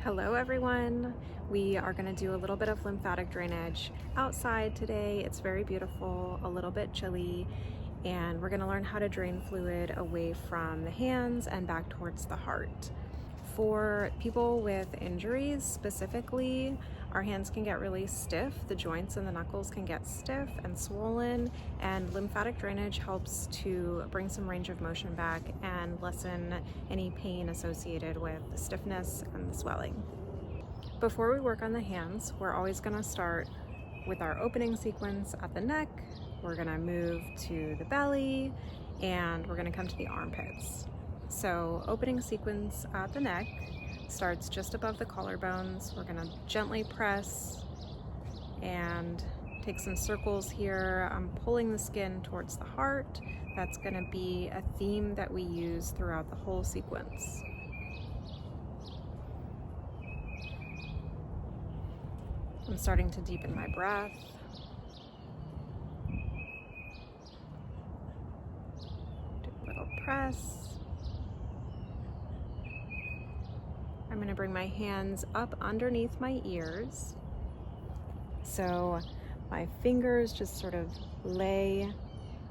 Hello everyone. We are going to do a little bit of lymphatic drainage outside today. It's very beautiful, a little bit chilly, and we're going to learn how to drain fluid away from the hands and back towards the heart. For people with injuries specifically, our hands can get really stiff, the joints and the knuckles can get stiff and swollen, and lymphatic drainage helps to bring some range of motion back and lessen any pain associated with the stiffness and the swelling. Before we work on the hands, we're always going to start with our opening sequence at the neck. We're going to move to the belly, and we're going to come to the armpits. So opening sequence at the neck starts just above the collarbones. We're going to gently press and take some circles here. I'm pulling the skin towards the heart. That's going to be a theme that we use throughout the whole sequence. I'm starting to deepen my breath. Do a little press. I'm going to bring my hands up underneath my ears. So my fingers just sort of lay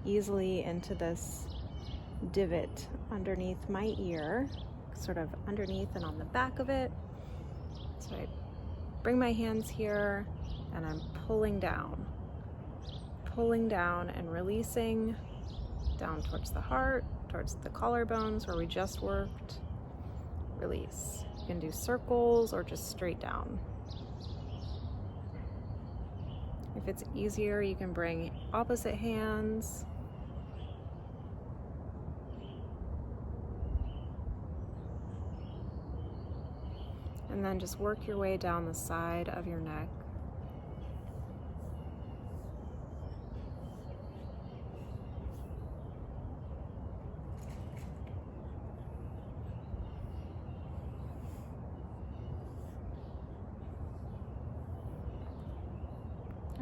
easily into this divot underneath my ear, sort of underneath and on the back of it. So I bring my hands here and I'm pulling down and releasing down towards the heart, towards the collarbones where we just worked. Release. You can do circles or just straight down. If it's easier, you can bring opposite hands. And then just work your way down the side of your neck.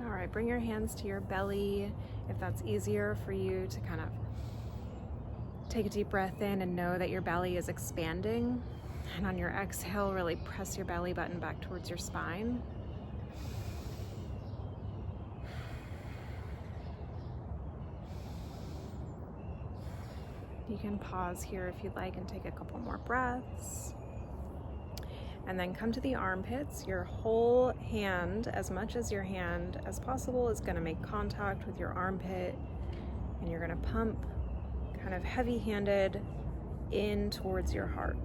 All right, bring your hands to your belly if that's easier for you to kind of take a deep breath in and know that your belly is expanding. And on your exhale, really press your belly button back towards your spine. You can pause here if you'd like and take a couple more breaths. And then come to the armpits. Your whole hand, as much as your hand as possible, is going to make contact with your armpit. And you're going to pump kind of heavy-handed in towards your heart.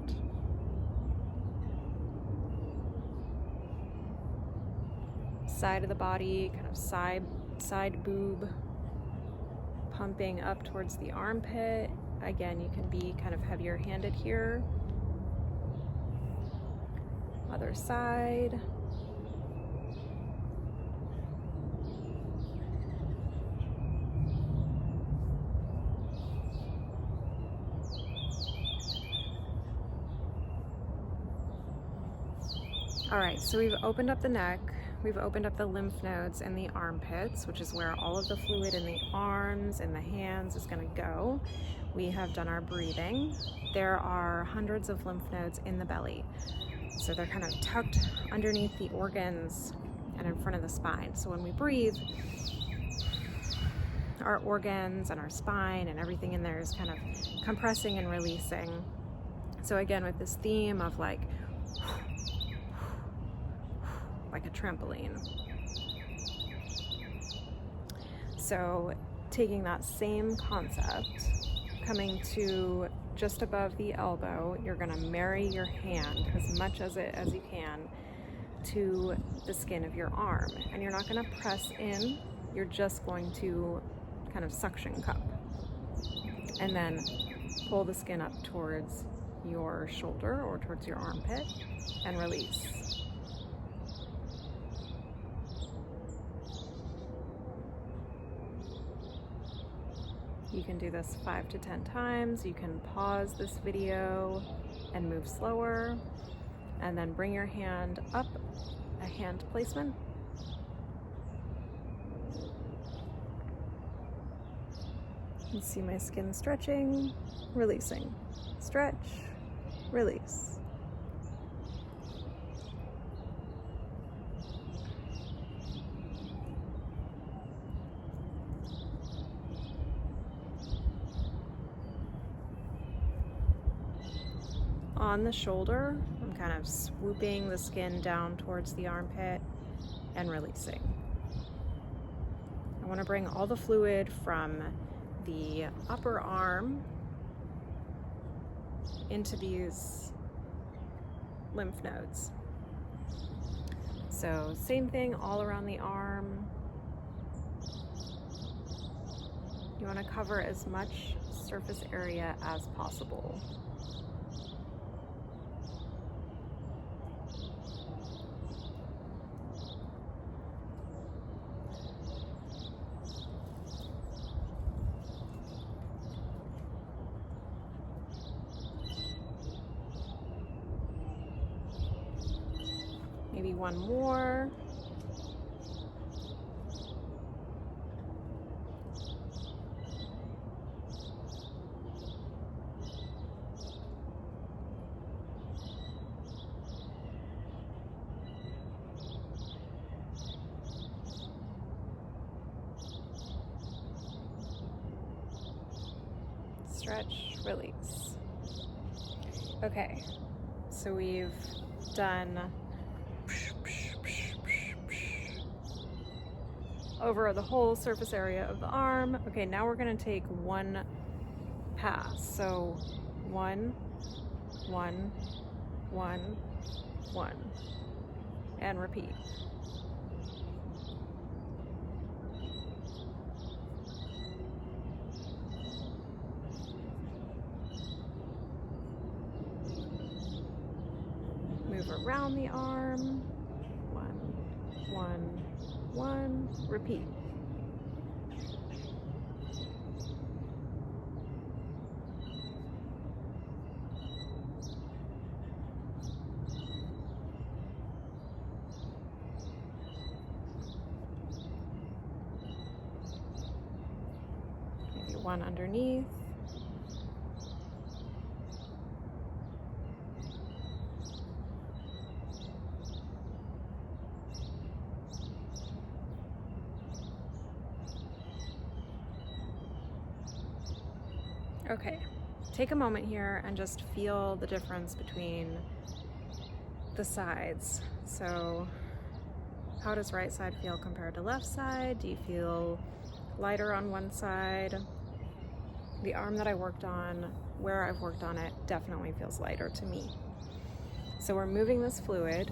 Side of the body, kind of side boob, pumping up towards the armpit. Again, you can be kind of heavier handed here. Other side. All right, so we've opened up the neck. We've opened up the lymph nodes in the armpits, which is where all of the fluid in the arms and the hands is going to go. We have done our breathing. There are hundreds of lymph nodes in the belly. So they're kind of tucked underneath the organs and in front of the spine. So when we breathe, our organs and our spine and everything in there is kind of compressing and releasing. So again, with this theme of like a trampoline. So taking that same concept, coming to just above the elbow, you're going to marry your hand as much as you can to the skin of your arm. And you're not going to press in, you're just going to kind of suction cup. And then pull the skin up towards your shoulder or towards your armpit and release. You can do this 5 to 10 times. You can pause this video and move slower, and then bring your hand up, a hand placement. You see my skin stretching, releasing, stretch, release. on the shoulder, I'm kind of swooping the skin down towards the armpit and releasing. I want to bring all the fluid from the upper arm into these lymph nodes. So same thing all around the arm. You want to cover as much surface area as possible. Maybe one more. Stretch, release. Okay, so we've done over the whole surface area of the arm. Okay, now we're gonna take one pass. So 1, 1, 1, 1, and repeat. Move around the arm. 1, 1, 1, repeat. Maybe one underneath. Okay, take a moment here and just feel the difference between the sides. So how does right side feel compared to left side? Do you feel lighter on one side? The arm that I worked on, where I've worked on it, definitely feels lighter to me. So we're moving this fluid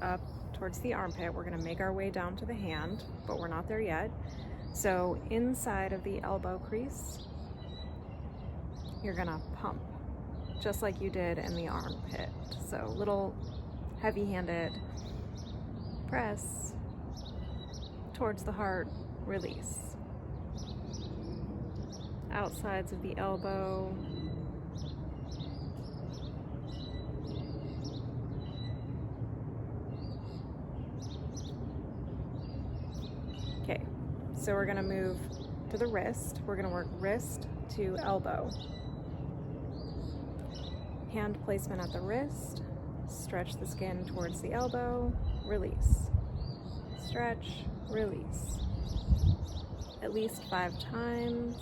up towards the armpit. We're gonna make our way down to the hand, but we're not there yet. So inside of the elbow crease, you're gonna pump just like you did in the armpit. So little heavy-handed press towards the heart, release. Outsides of the elbow. Okay, so we're gonna move to the wrist. We're gonna work wrist to elbow. Hand placement at the wrist, stretch the skin towards the elbow, release. Stretch, release. At least 5 times.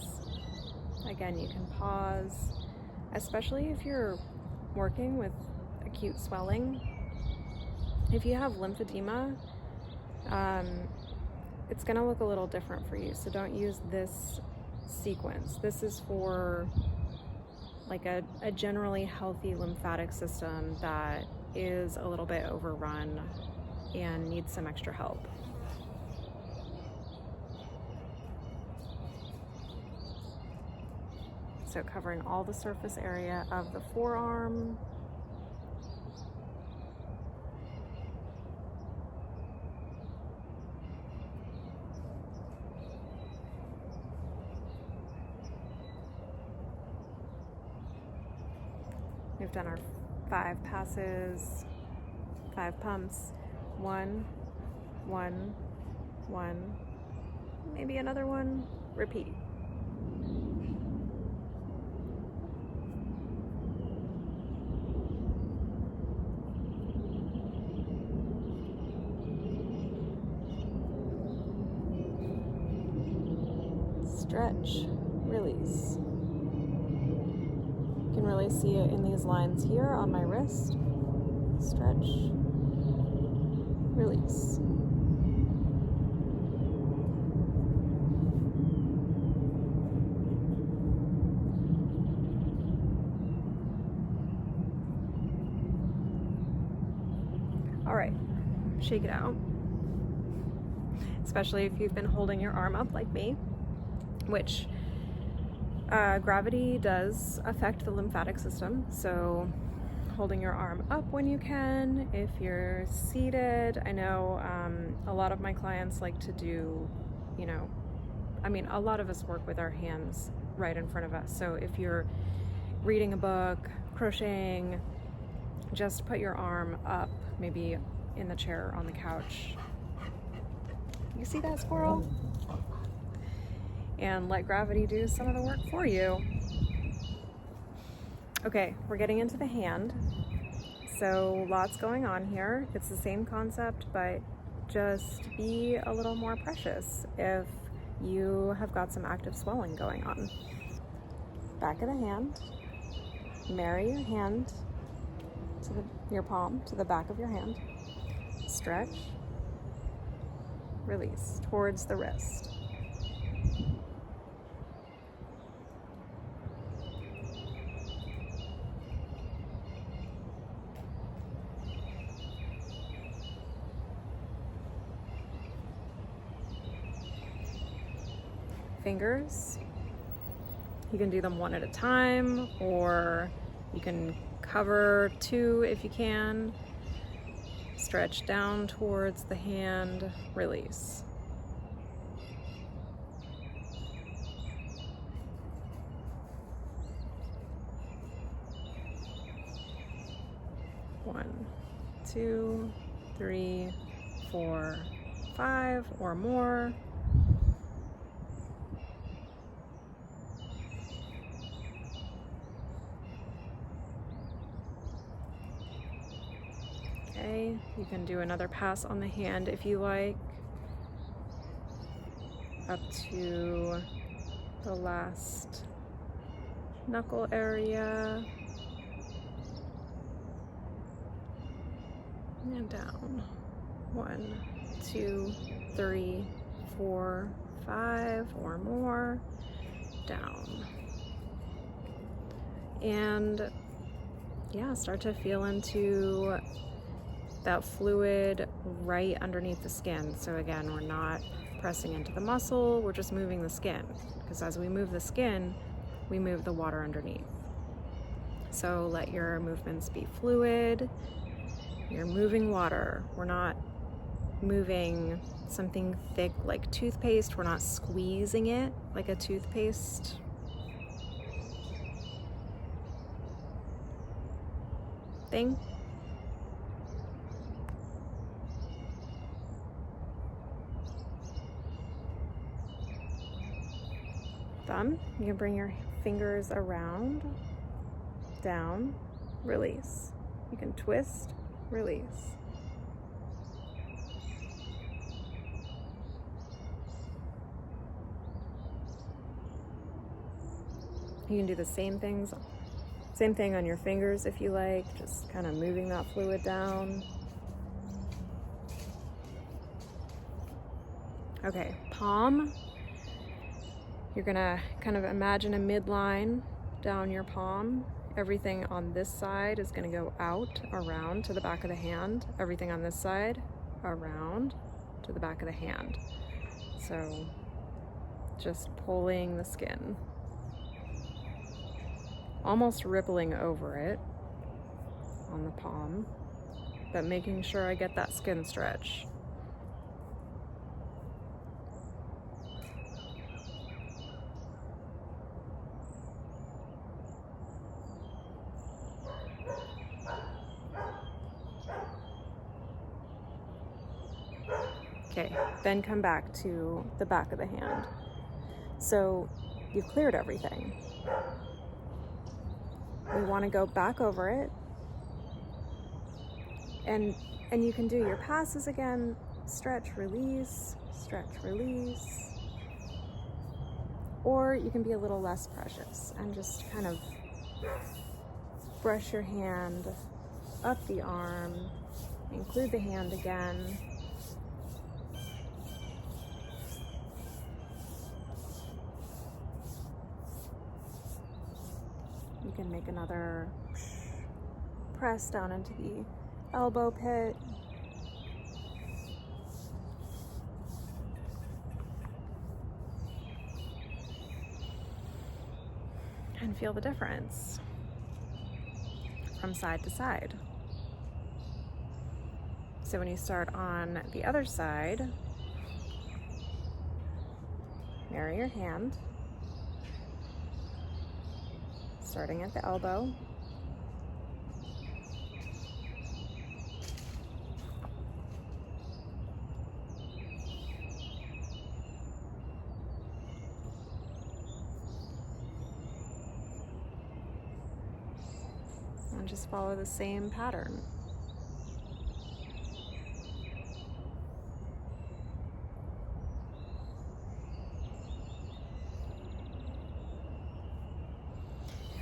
Again, you can pause, especially if you're working with acute swelling. If you have lymphedema, it's gonna look a little different for you, so don't use this sequence. This is for like a generally healthy lymphatic system that is a little bit overrun and needs some extra help. So covering all the surface area of the forearm. We've done our 5 passes, 5 pumps. 1, 1, 1, maybe another one, repeat. Stretch, release. You can can really see it in these lines here on my wrist. Stretch, release. All right, shake it out. Especially if you've been holding your arm up like me, which gravity does affect the lymphatic system. So holding your arm up when you can. If you're seated, I know a lot of my clients like to do, a lot of us work with our hands right in front of us. So if you're reading a book, crocheting, just put your arm up, maybe in the chair or on the couch. You see that, squirrel? And let gravity do some of the work for you. Okay, we're getting into the hand. So lots going on here. It's the same concept, but just be a little more precious if you have got some active swelling going on. Back of the hand. Marry your hand to your palm to the back of your hand. Stretch. Release towards the wrist. Fingers, you can do them one at a time, or you can cover two if you can. Stretch down towards the hand, release. One, two, three, 4, 5 or more. Okay, you can do another pass on the hand if you like, up to the last knuckle area, and down. 1, 2, 3, 4, 5 or more, down. And yeah, start to feel into that fluid right underneath the skin. So again, we're not pressing into the muscle, we're just moving the skin, because as we move the skin, we move the water underneath. So let your movements be fluid. You're moving water. We're not moving something thick like toothpaste. We're not squeezing it like a toothpaste. Thing. Thumb, you can bring your fingers around, down, release. You can twist, release. You can do the same thing on your fingers if you like, just kind of moving that fluid down. Okay, palm. You're gonna kind of imagine a midline down your palm. Everything on this side is gonna go out, around to the back of the hand. Everything on this side, around to the back of the hand. So just pulling the skin. Almost rippling over it on the palm, but making sure I get that skin stretch. Okay, then come back to the back of the hand. So you've cleared everything. We want to go back over it, and you can do your passes again. Stretch, release, or you can be a little less precious and just kind of brush your hand up the arm, include the hand again. You can make another press down into the elbow pit. And feel the difference from side to side. So when you start on the other side, mirror your hand, starting at the elbow. And just follow the same pattern.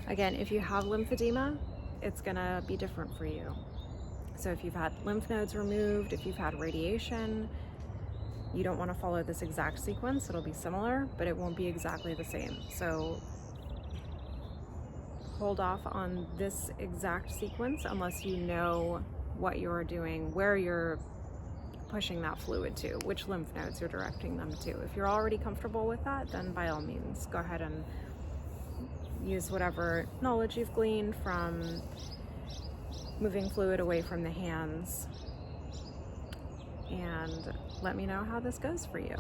Again, if you have lymphedema, it's gonna be different for you. So if you've had lymph nodes removed, if you've had radiation, you don't want to follow this exact sequence. It'll be similar, but it won't be exactly the same. So hold off on this exact sequence unless you know what you're doing, where you're pushing that fluid to, which lymph nodes you're directing them to. If you're already comfortable with that, then by all means, go ahead and use whatever knowledge you've gleaned from moving fluid away from the hands, and let me know how this goes for you.